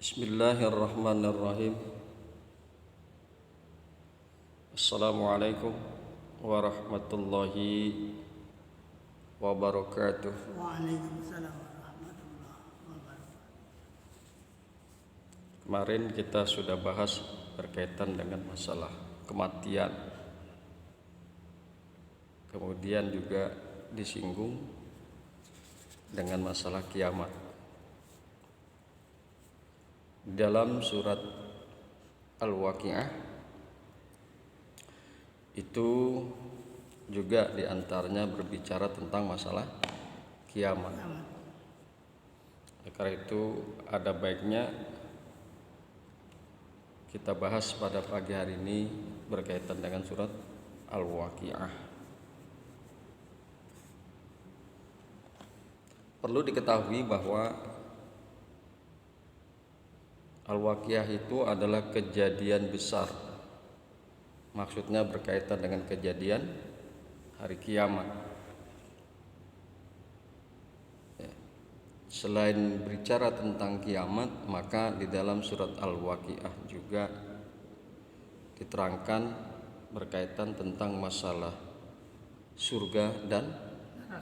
Bismillahirrahmanirrahim. Assalamualaikum warahmatullahi wabarakatuh. Waalaikumsalam warahmatullahi wabarakatuh. Kemarin kita sudah bahas berkaitan dengan masalah kematian. Kemudian juga disinggung dengan masalah kiamat. Dalam surat Al-Waqiah itu juga diantaranya berbicara tentang masalah kiamat. Karena itu ada baiknya kita bahas pada pagi hari ini berkaitan dengan surat Al-Waqiah. Perlu diketahui bahwa Al-Waqiah itu adalah kejadian besar. Maksudnya berkaitan dengan kejadian hari kiamat. Selain berbicara tentang kiamat, maka di dalam surat Al-Waqiah juga diterangkan berkaitan tentang masalah surga dan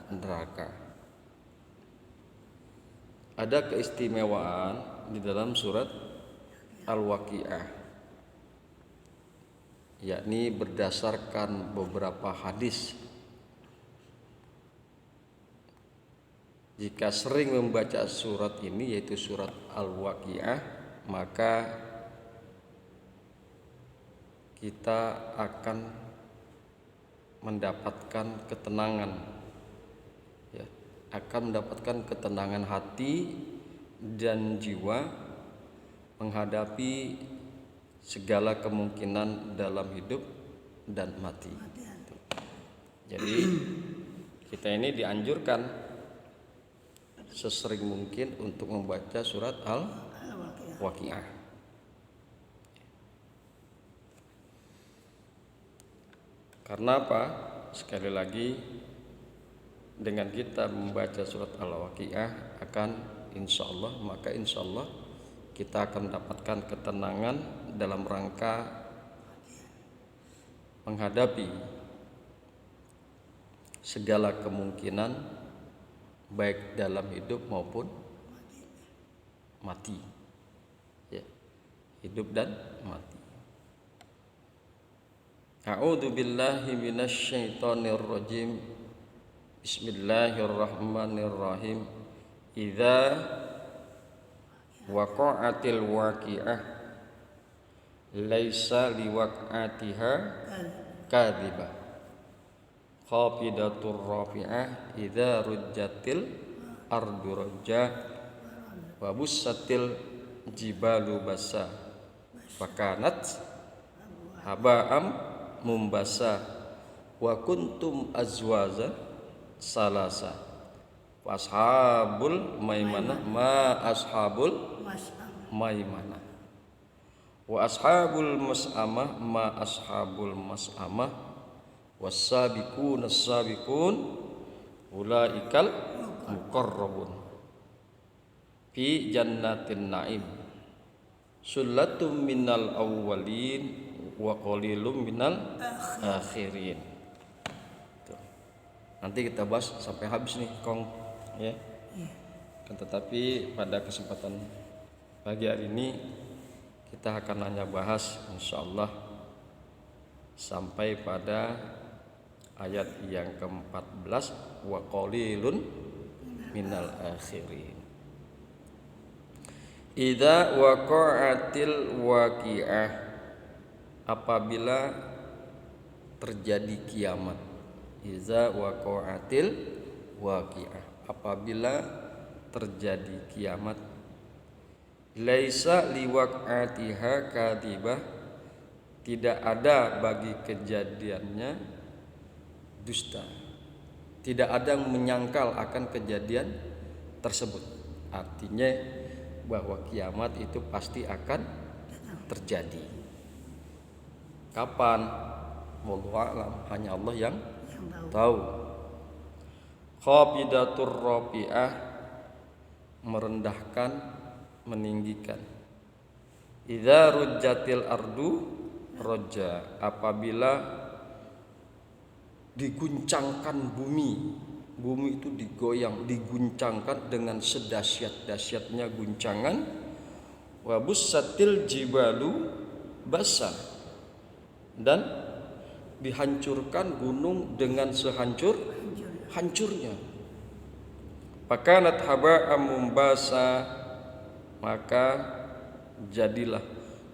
neraka. Ada keistimewaan di dalam surat Al-Waqiah, yakni berdasarkan beberapa hadis. Jika sering membaca surat ini, yaitu surat Al-Waqiah, maka kita akan mendapatkan ketenangan, akan mendapatkan ketenangan hati dan jiwa menghadapi segala kemungkinan dalam hidup dan mati. Jadi kita ini dianjurkan sesering mungkin untuk membaca surat Al-Waqiah. Karena apa? Sekali lagi, dengan kita membaca surat Al-Waqiah insya Allah kita akan mendapatkan ketenangan dalam rangka menghadapi segala kemungkinan baik dalam hidup maupun mati. Hidup dan mati. A'udzu billahi minasyaitonir rajim. Bismillahirrahmanirrahim. Idza waqa'atil waqi'ah laisa liwaq'atiha kadhibah khafidatur rafi'ah idza rujjatil ardu rajja wa bussatil jibalu bassa fakanat haba'am mumbassa wa kuntum azwaja salasa ashabul maimanah ma ashabul maimanah wa ashabul mas'amah ma ashabul mas'amah was-sabiqun as-sabiqun ulaikal muqarrabun fi jannatin na'im sullatum minal awwalin wa qalilum minal akhirin. Nanti kita bahas sampai habis nih, Kong. Tetapi pada kesempatan pagi hari ini kita akan hanya bahas insyaallah sampai pada ayat yang ke-14 wa qalilun minal akhirin. Idza waqa'atil waqi'ah, apabila terjadi kiamat. Idza waqa'atil waqi'ah, apabila terjadi kiamat. Laisa liwaq'atiha kadhibah, tidak ada bagi kejadiannya dusta. Tidak ada yang menyangkal akan kejadian tersebut. Artinya bahwa kiamat itu pasti akan terjadi. Kapan? Wallahu a'lam, hanya Allah yang tahu. Khafidatur rafi'ah, merendahkan, meninggikan. Idza rujjatil ardu roja, apabila diguncangkan bumi itu digoyang, diguncangkan dengan sedahsyat-dahsyatnya guncangan. Wa bussatil jibalu basa, dan dihancurkan gunung dengan sehancur-hancurnya. Fakanat haba'an mumbasa, maka jadilah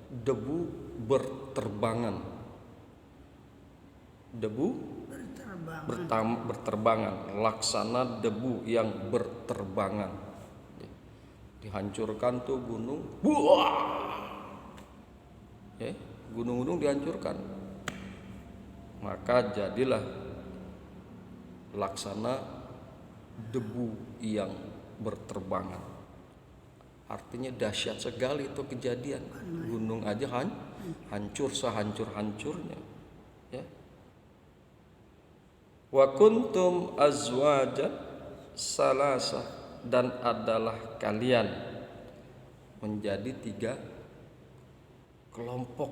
debu berterbangan. Debu berterbangan, laksana debu yang berterbangan. Dihancurkan tuh gunung, gunung-gunung dihancurkan, maka jadilah laksana debu yang berterbangan. Artinya dahsyat sekali itu kejadian. Gunung aja hancur sehancur-hancurnya. Ya. Wa kuntum azwajan salasa, dan adalah kalian menjadi 3 kelompok,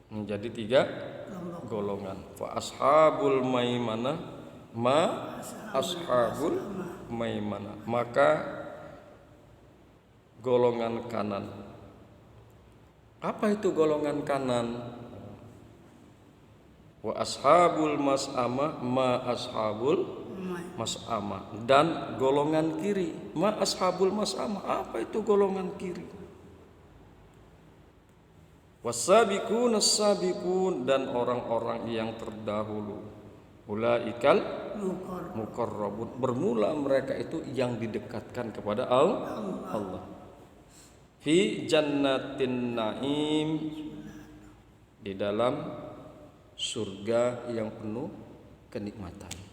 menjadi 3 golongan. Fa ashabul maimanah ma ashabul maimanah, maka golongan kanan. Apa itu golongan kanan? Wa ashabul mas'amah ma ashabul mas'amah, dan golongan kiri. Ma ashabul mas'amah, apa itu golongan kiri? Wasabiqun as-sabiqun, dan orang-orang yang terdahulu. Ulaikal muqarrabun, bermula mereka itu yang didekatkan kepada Allah. Fi jannatin naim, di dalam surga yang penuh kenikmatan.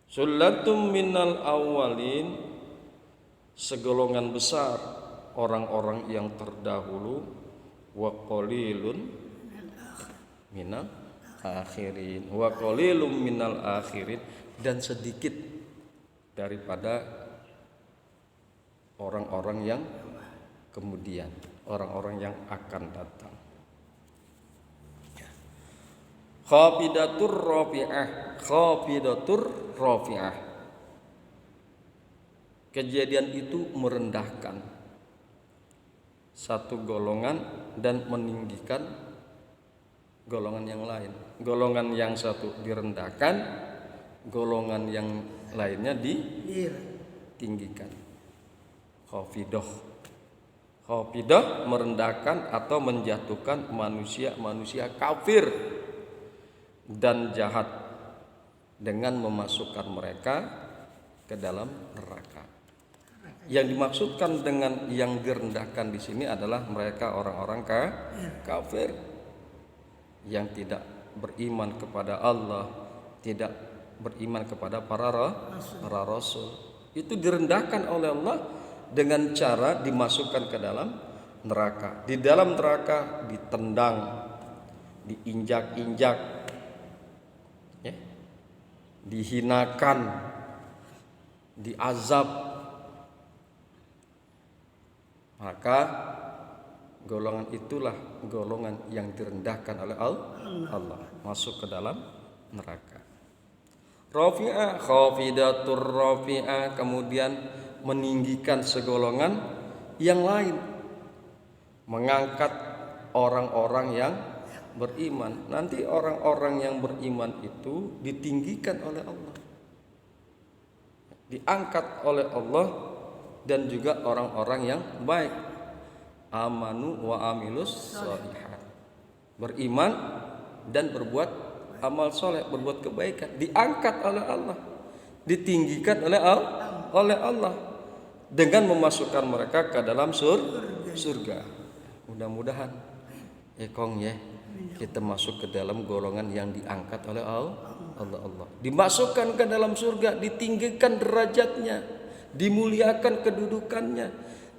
Sullatum minal awwalin, segolongan besar orang-orang yang terdahulu. Wa qalilun minal akhirin, wa qalilum minal akhirin, dan sedikit daripada orang-orang yang kemudian, orang-orang yang akan datang. Khafidatur rafi'ah, kejadian itu merendahkan satu golongan dan meninggikan golongan yang lain. Golongan yang satu direndahkan, golongan yang lainnya ditinggikan. Khafidah merendahkan atau menjatuhkan manusia kafir dan jahat dengan memasukkan mereka ke dalam neraka. Yang dimaksudkan dengan yang direndahkan di sini adalah mereka orang-orang kafir yang tidak beriman kepada Allah, tidak beriman kepada para rasul. Itu direndahkan oleh Allah dengan cara dimasukkan ke dalam neraka. Di dalam neraka ditendang, diinjak-injak, dihinakan, diazab. Maka golongan itulah golongan yang direndahkan oleh Allah, masuk ke dalam neraka. Rafi'ah, khafidatur rafi'ah, kemudian meninggikan segolongan yang lain, mengangkat orang-orang yang beriman. Nanti orang-orang yang beriman itu ditinggikan oleh Allah, diangkat oleh Allah, dan juga orang-orang yang baik. Amanu wa amilus sholihat, beriman dan berbuat amal soleh, berbuat kebaikan, diangkat oleh Allah, ditinggikan oleh Allah dengan memasukkan mereka ke dalam surga. Mudah-mudahan kita masuk ke dalam golongan yang diangkat oleh Allah. Dimasukkan ke dalam surga, ditinggikan derajatnya, dimuliakan kedudukannya,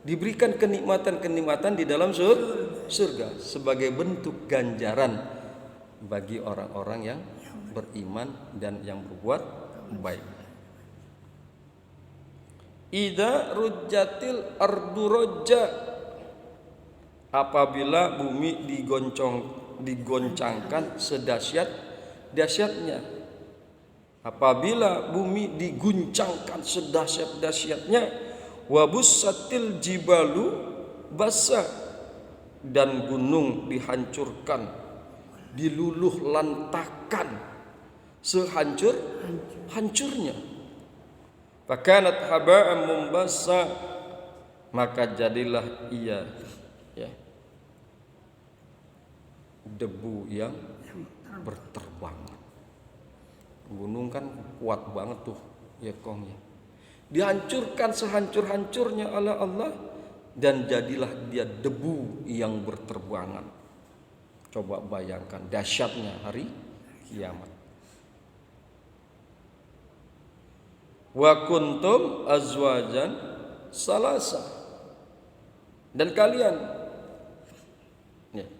diberikan kenikmatan-kenikmatan di dalam surga sebagai bentuk ganjaran bagi orang-orang yang beriman dan yang berbuat baik. Idza rujjatil ardu rajja, apabila bumi digoncangkan sedahsyat-dahsyatnya. Apabila bumi diguncangkan sedahsyat-dahsyatnya, wabussatil jibalu bassa, dan gunung dihancurkan, diluluh lantakan sehancur-hancurnya. Fakanat haba'an mumbassa, maka jadilah ia debu yang berterbangan. Gunung kan kuat banget tuh ya kongnya. Dihancurkan sehancur-hancurnya oleh Allah, dan jadilah dia debu yang berterbangan. Coba bayangkan dahsyatnya hari kiamat. Wa kuntum azwajan salasa, dan kalian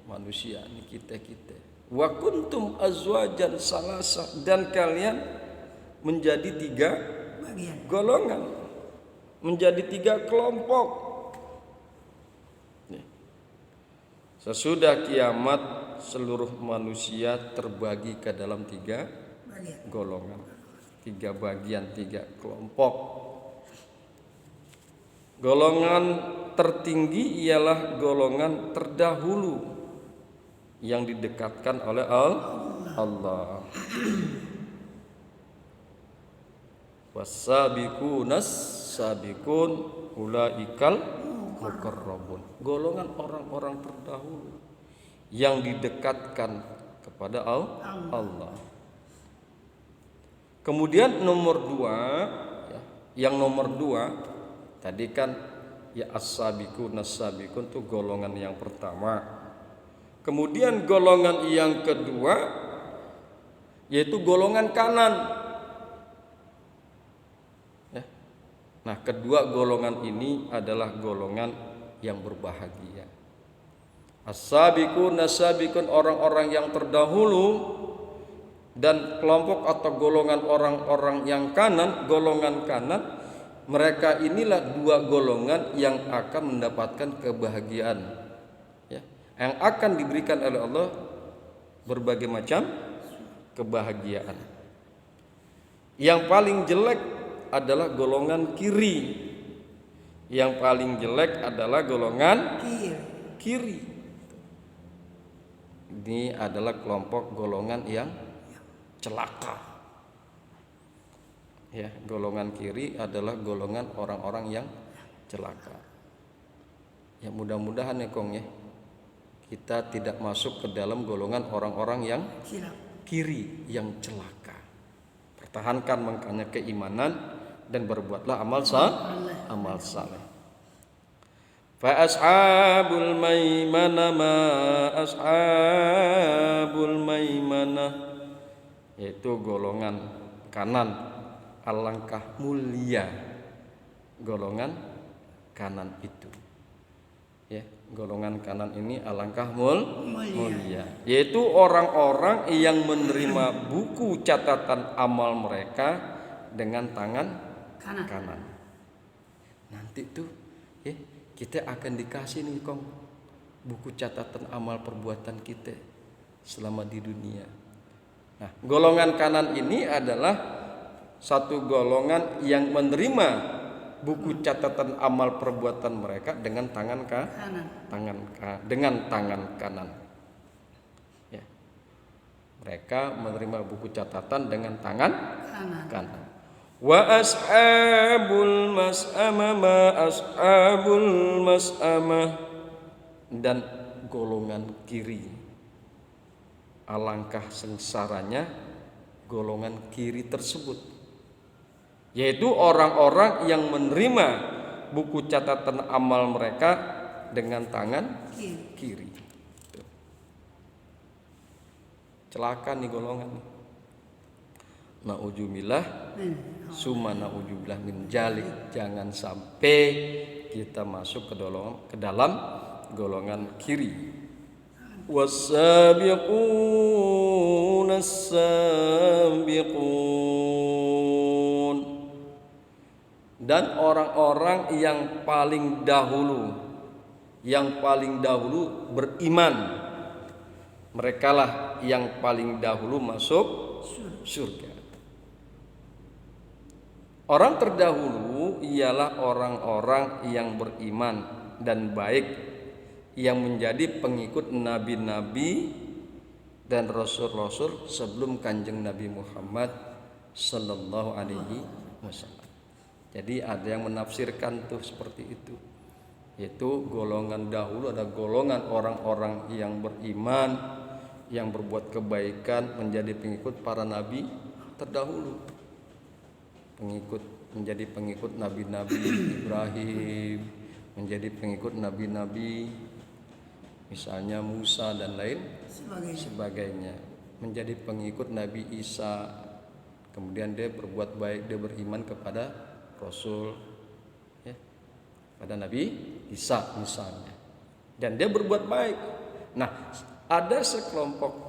manusia ini kita. Wa kuntum azwajan salasa, dan kalian menjadi 3 golongan, menjadi 3 kelompok. Sesudah kiamat seluruh manusia terbagi ke dalam 3 golongan, 3 bagian, 3 kelompok. Golongan tertinggi ialah golongan terdahulu yang didekatkan oleh Allah. Wasabiqunas sabiqun ulaikal muqarrabun. Golongan orang-orang terdahulu yang didekatkan kepada Allah. Kemudian nomor 2, yang nomor 2 tadi kan ya as-sabiqunas sabiqun itu golongan yang pertama. Kemudian golongan yang kedua yaitu golongan kanan. Nah, kedua golongan ini adalah golongan yang berbahagia. As-sabiqun as-sabiqun, orang-orang yang terdahulu, dan kelompok atau golongan orang-orang yang kanan, golongan kanan, mereka inilah 2 golongan yang akan mendapatkan kebahagiaan, yang akan diberikan oleh Allah berbagai macam kebahagiaan. Yang paling jelek adalah golongan kiri. Yang paling jelek adalah golongan kiri. Ini adalah kelompok golongan yang celaka. Ya, golongan kiri adalah golongan orang-orang yang celaka. Ya, mudah-mudahan ya Kong ya, kita tidak masuk ke dalam golongan orang-orang yang kiri, yang celaka. Pertahankan makanya keimanan dan berbuatlah amal saleh. Fa ashabul maimanah ma ashabul maimanah, yaitu golongan kanan, alangkah mulia golongan kanan itu. Ya, golongan kanan ini alangkah mulia, yaitu orang-orang yang menerima buku catatan amal mereka dengan tangan kanan. Nanti tuh kita akan dikasih nih Kong buku catatan amal perbuatan kita selama di dunia. Nah, golongan kanan ini adalah satu golongan yang menerima buku catatan amal perbuatan mereka dengan tangan kanan. Ya. Mereka menerima buku catatan dengan tangan kanan. Wa ashabul mas'amah ma ashabul mas'amah, dan golongan kiri, alangkah sengsaranya golongan kiri tersebut, yaitu orang-orang yang menerima buku catatan amal mereka dengan tangan kiri. Celaka nih golongan nih. Na'udzubillah, summa na'udzubillah min jalik. Jangan sampai kita masuk ke dalam golongan kiri. Was-sabiquna as-sabiqun, dan orang-orang yang paling dahulu yang paling dahulu beriman. Merekalah yang paling dahulu masuk surga. Orang terdahulu ialah orang-orang yang beriman dan baik, yang menjadi pengikut nabi-nabi dan rasul-rasul sebelum Kanjeng Nabi Muhammad sallallahu alaihi wasallam. Jadi ada yang menafsirkan tuh seperti itu. Yaitu golongan dahulu ada golongan orang-orang yang beriman, yang berbuat kebaikan, menjadi pengikut para nabi terdahulu. Menjadi pengikut nabi-nabi Ibrahim, menjadi pengikut nabi-nabi misalnya Musa dan lain sebagainya. Menjadi pengikut Nabi Isa, kemudian dia berbuat baik, dia beriman kepada Rasul, ya, pada Nabi Isa misalnya, dan dia berbuat baik. Nah, ada sekelompok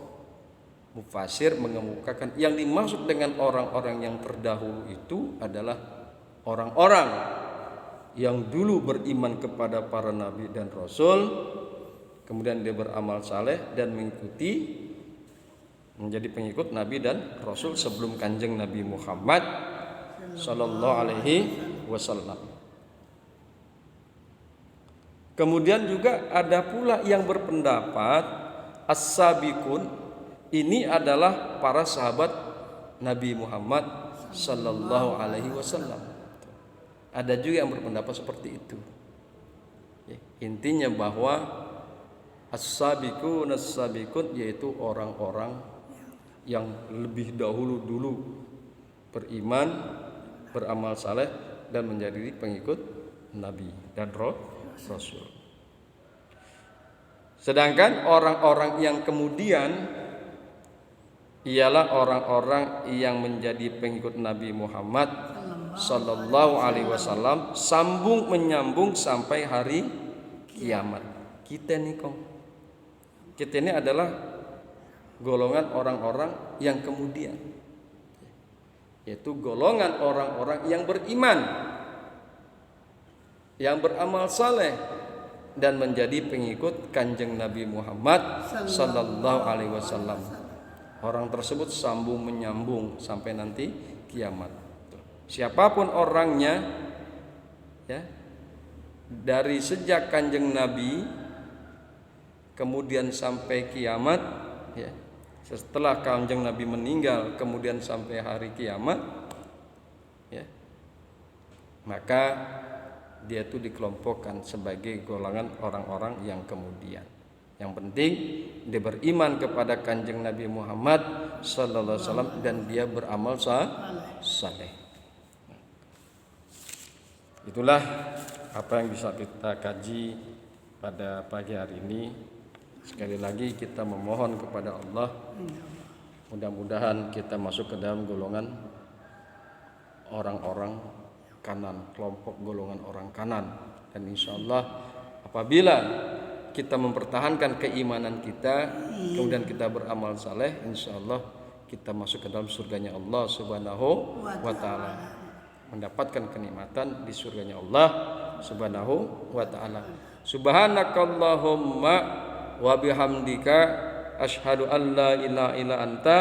mufasir mengemukakan yang dimaksud dengan orang-orang yang terdahulu itu adalah orang-orang yang dulu beriman kepada para nabi dan rasul, kemudian dia beramal saleh dan mengikuti, menjadi pengikut nabi dan rasul sebelum Kanjeng Nabi Muhammad sallallahu alaihi wasallam. Kemudian juga ada pula yang berpendapat as-sabiqun ini adalah para sahabat Nabi Muhammad sallallahu alaihi wasallam. Ada juga yang berpendapat seperti itu. Intinya bahwa as-sabiqun yaitu orang-orang yang lebih dahulu beriman, beramal saleh dan menjadi pengikut nabi dan rasul. Sedangkan orang-orang yang kemudian ialah orang-orang yang menjadi pengikut Nabi Muhammad sallallahu alaihi wasallam sambung menyambung sampai hari kiamat. Kita ini adalah golongan orang-orang yang kemudian, yaitu golongan orang-orang yang beriman, yang beramal saleh dan menjadi pengikut Kanjeng Nabi Muhammad sallallahu alaihi wasallam. Orang tersebut sambung menyambung sampai nanti kiamat. Siapapun orangnya, ya, dari sejak Kanjeng Nabi kemudian sampai kiamat, ya, setelah Kanjeng Nabi meninggal kemudian sampai hari kiamat, ya, maka dia itu dikelompokkan sebagai golongan orang-orang yang kemudian. Yang penting dia beriman kepada Kanjeng Nabi Muhammad sallallahu alaihi wasallam dan dia beramal saleh. Itulah apa yang bisa kita kaji pada pagi hari ini. Sekali lagi kita memohon kepada Allah, mudah-mudahan kita masuk ke dalam golongan orang-orang kanan, kelompok golongan orang kanan. Dan insya Allah apabila kita mempertahankan keimanan kita, kemudian kita beramal saleh, insya Allah kita masuk ke dalam surganya Allah Subhanahu wa ta'ala, mendapatkan kenikmatan di surganya Allah Subhanahu wa ta'ala. Subhanakallahumma wa bihamdika asyhadu an la ilaha illa anta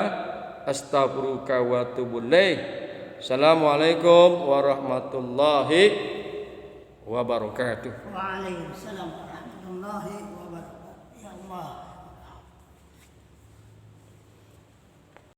astaghfiruka wa atubu ilaik. Assalamualaikum warahmatullahi wabarakatuh. Waalaikumsalam warahmatullahi wabarakatuh.